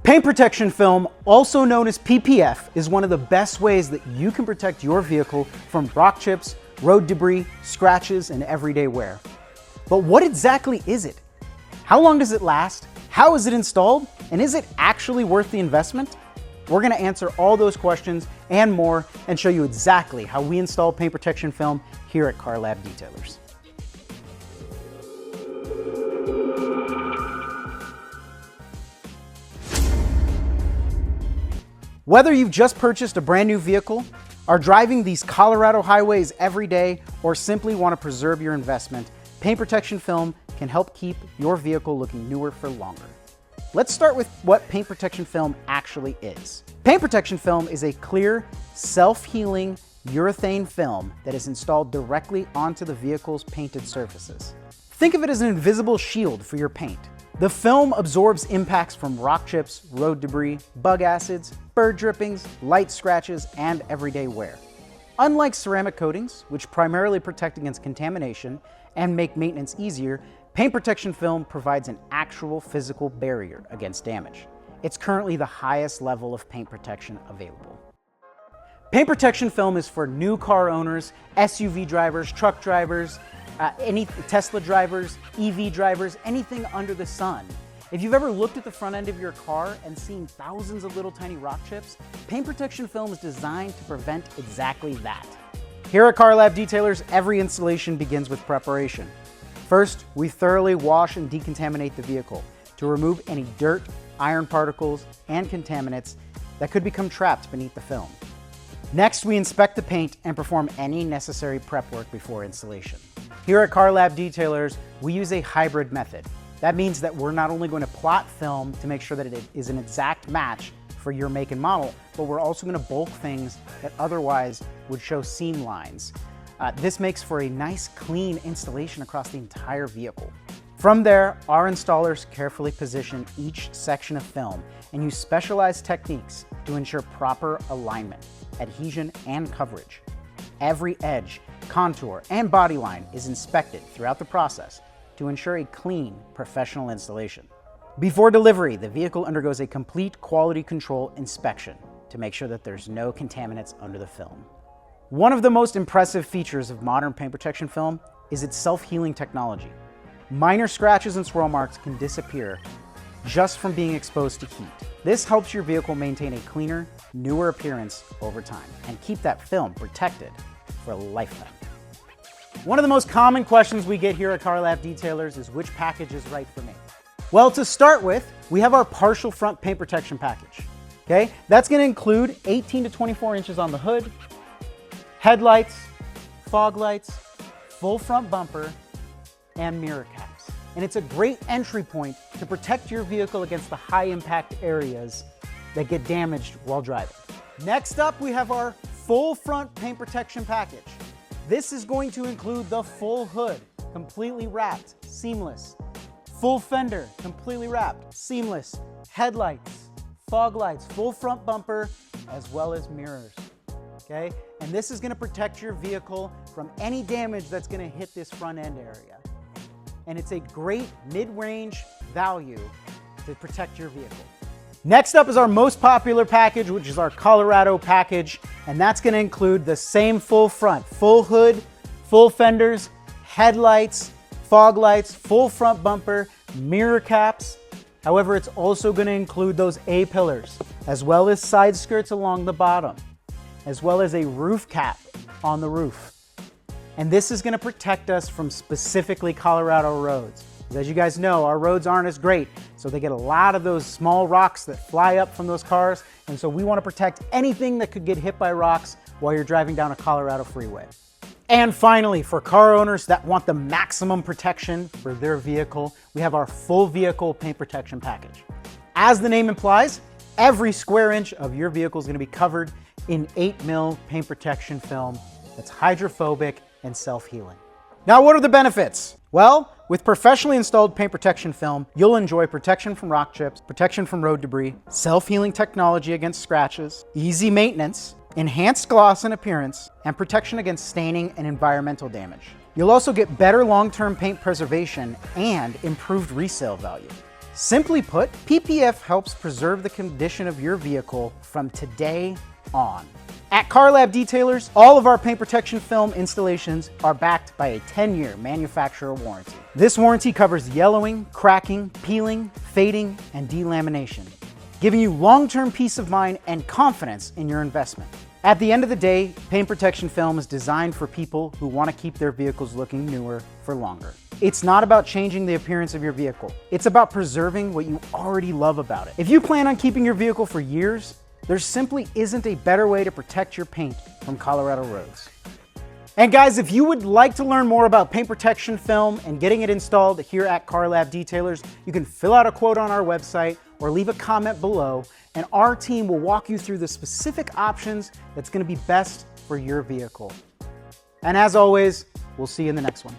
Paint protection film, also known as PPF, is one of the best ways that you can protect your vehicle from rock chips, road debris, scratches, and everyday wear. But what exactly is it? How long does it last? How is it installed? And is it actually worth the investment? We're gonna answer all those questions and more and show you exactly how we install paint protection film here at Car Lab Detailers. Whether you've just purchased a brand new vehicle, are driving these Colorado highways every day, or simply want to preserve your investment, paint protection film can help keep your vehicle looking newer for longer. Let's start with what paint protection film actually is. Paint protection film is a clear, self-healing urethane film that is installed directly onto the vehicle's painted surfaces. Think of it as an invisible shield for your paint. The film absorbs impacts from rock chips, road debris, bug acids, bird drippings, light scratches, and everyday wear. Unlike ceramic coatings, which primarily protect against contamination and make maintenance easier, paint protection film provides an actual physical barrier against damage. It's currently the highest level of paint protection available. Paint protection film is for new car owners, SUV drivers, truck drivers, any Tesla drivers, EV drivers, anything under the sun. If you've ever looked at the front end of your car and seen thousands of little tiny rock chips, paint protection film is designed to prevent exactly that. Here at Car Lab Detailers, every installation begins with preparation. First, we thoroughly wash and decontaminate the vehicle to remove any dirt, iron particles, and contaminants that could become trapped beneath the film. Next, we inspect the paint and perform any necessary prep work before installation. Here at Car Lab Detailers, we use a hybrid method. That means that we're not only going to plot film to make sure that it is an exact match for your make and model, but we're also going to bulk things that otherwise would show seam lines. This makes for a nice, clean installation across the entire vehicle. From there, our installers carefully position each section of film and use specialized techniques to ensure proper alignment, adhesion, and coverage. Every edge, contour, and body line is inspected throughout the process to ensure a clean, professional installation. Before delivery, the vehicle undergoes a complete quality control inspection to make sure that there's no contaminants under the film. One of the most impressive features of modern paint protection film is its self-healing technology. Minor scratches and swirl marks can disappear just from being exposed to heat. This helps your vehicle maintain a cleaner, newer appearance over time and keep that film protected for a lifetime. One of the most common questions we get here at Car Lab Detailers is which package is right for me. Well, to start with, we have our partial front paint protection package. Okay, that's going to include 18 to 24 inches on the hood, headlights, fog lights, full front bumper, and mirror caps. And it's a great entry point to protect your vehicle against the high impact areas that get damaged while driving. Next up, we have our full front paint protection package. This is going to include the full hood, completely wrapped, seamless. Full fender, completely wrapped, seamless. Headlights, fog lights, full front bumper, as well as mirrors. Okay? And this is going to protect your vehicle from any damage that's going to hit this front end area. And it's a great mid-range value to protect your vehicle. Next up is our most popular package, which is our Colorado package, and that's going to include the same full front, full hood, full fenders, headlights, fog lights, full front bumper, mirror caps. However, it's also going to include those A-pillars, as well as side skirts along the bottom, as well as a roof cap on the roof. And this is going to protect us from specifically Colorado roads. As you guys know, our roads aren't as great, so they get a lot of those small rocks that fly up from those cars, and so we want to protect anything that could get hit by rocks while you're driving down a Colorado freeway. And finally, for car owners that want the maximum protection for their vehicle, we have our full vehicle paint protection package. As the name implies, every square inch of your vehicle is going to be covered in 8mm paint protection film that's hydrophobic and self-healing. Now, what are the benefits? Well, with professionally installed paint protection film, you'll enjoy protection from rock chips, protection from road debris, self-healing technology against scratches, easy maintenance, enhanced gloss and appearance, and protection against staining and environmental damage. You'll also get better long-term paint preservation and improved resale value. Simply put, PPF helps preserve the condition of your vehicle from today on. At Car Lab Detailers, all of our paint protection film installations are backed by a 10-year manufacturer warranty. This warranty covers yellowing, cracking, peeling, fading, and delamination, giving you long-term peace of mind and confidence in your investment. At the end of the day, paint protection film is designed for people who want to keep their vehicles looking newer for longer. It's not about changing the appearance of your vehicle. It's about preserving what you already love about it. If you plan on keeping your vehicle for years, there simply isn't a better way to protect your paint from Colorado roads. And guys, if you would like to learn more about paint protection film and getting it installed here at Car Lab Detailers, you can fill out a quote on our website or leave a comment below, and our team will walk you through the specific options that's going to be best for your vehicle. And as always, we'll see you in the next one.